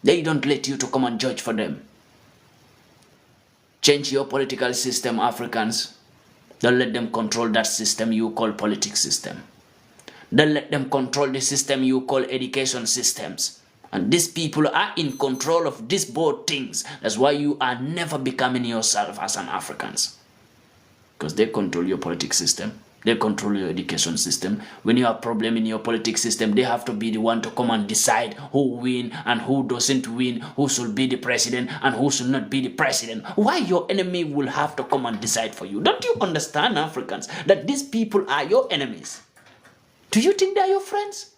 They don't let you to come and judge for them. Change your political system, Africans. Don't let them control that system you call politics system. Don't let them control the system you call education systems. And these people are in control of these both things. That's why you are never becoming yourself as an Africans. Because they control your politics system. They control your education system. When you have a problem in your politics system, they have to be the one to come and decide who win and who doesn't win, who should be the president and who should not be the president. Why your enemy will have to come and decide for you? Don't you understand, Africans, that these people are your enemies? Do you think they are your friends?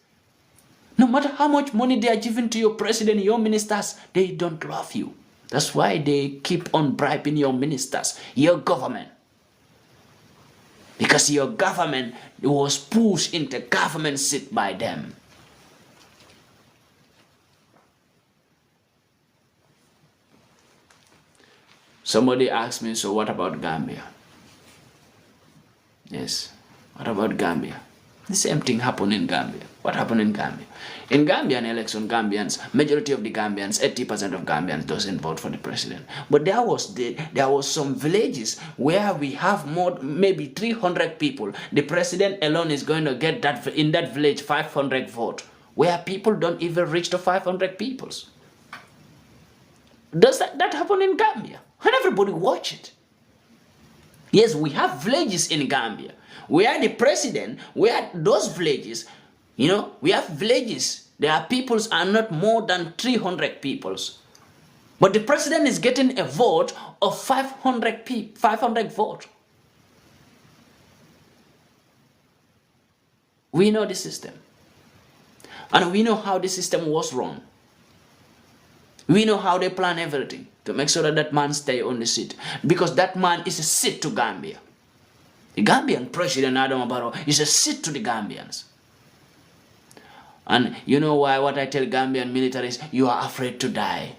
No matter how much money they are giving to your president, your ministers, they don't love you. That's why they keep on bribing your ministers, your government. Because your government was pushed into government seat by them. Somebody asked me, so what about Gambia? Yes, what about Gambia? The same thing happened in Gambia. What happened in Gambia? In Gambian election, Gambians, majority of the Gambians, 80% of Gambians doesn't vote for the president. But there was some villages where we have more, maybe 300 people. The president alone is going to get that in that village 500 votes, where people don't even reach to 500 people. Does that happen in Gambia? And everybody watch it. Yes, we have villages in Gambia where the president, where those villages, you know, we have villages, their peoples are not more than 300 peoples. But the president is getting a vote of 500 votes. We know the system. And we know how the system was run. We know how they plan everything to make sure that that man stay on the seat. Because that man is a seat to Gambia. The Gambian president, Adama Barrow, is a seat to the Gambians. And you know why what I tell Gambian militaries, you are afraid to die.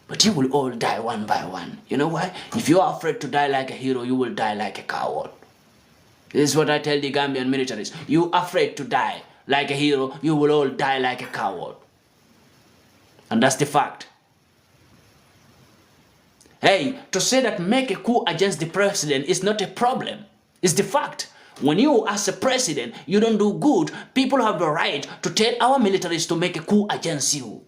But you will all die one by one. You know why? If you are afraid to die like a hero, you will die like a coward. This is what I tell the Gambian militaries. You are afraid to die like a hero, you will all die like a coward. And that's the fact. Hey, to say that make a coup against the president is not a problem. It's the fact. When you, as a president, you don't do good, people have the right to tell our militaries to make a coup against you.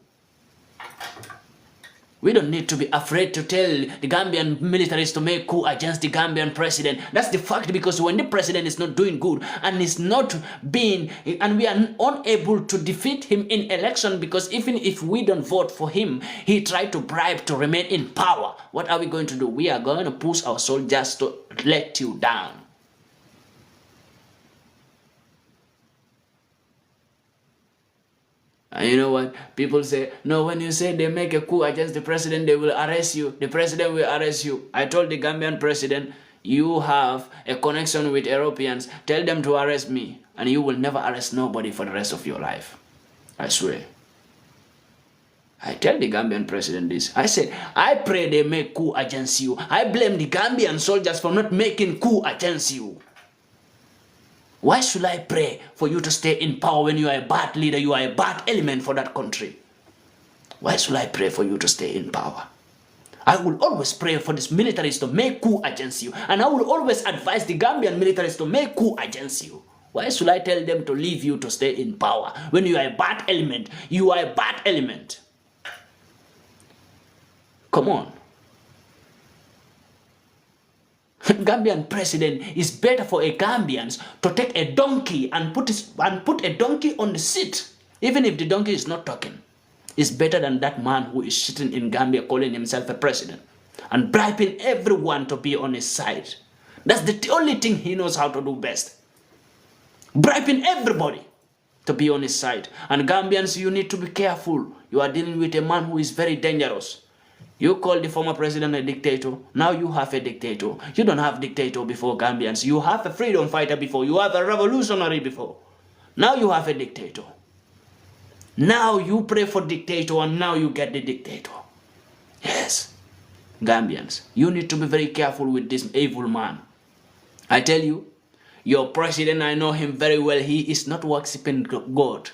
We don't need to be afraid to tell the Gambian militaries to make coup against the Gambian president. That's the fact, because when the president is not doing good and is not being, and we are unable to defeat him in election, because even if we don't vote for him, he tried to bribe to remain in power. What are we going to do? We are going to push our soldiers to let you down. And you know what? People say, no, when you say they make a coup against the president, they will arrest you. The president will arrest you. I told the Gambian president, you have a connection with Europeans. Tell them to arrest me. And you will never arrest nobody for the rest of your life. I swear. I tell the Gambian president this. I said, I pray they make coup against you. I blame the Gambian soldiers for not making coup against you. Why should I pray for you to stay in power when you are a bad leader, you are a bad element for that country? Why should I pray for you to stay in power? I will always pray for these militaries to make coup against you. And I will always advise the Gambian militaries to make coup against you. Why should I tell them to leave you to stay in power when you are a bad element? You are a bad element. Come on. Gambian president is better for a Gambians to take a donkey and put a donkey on the seat, even if the donkey is not talking. It's better than that man who is sitting in Gambia calling himself a president and bribing everyone to be on his side. That's the only thing he knows how to do best. Bribing everybody to be on his side. And Gambians, you need to be careful. You are dealing with a man who is very dangerous. You call the former president a dictator. Now you have a dictator. You don't have dictator before, Gambians. You have a freedom fighter before. You have a revolutionary before. Now you have a dictator. Now you pray for dictator and now you get the dictator. Yes. Gambians, you need to be very careful with this evil man. I tell you, your president, I know him very well. He is not worshiping God.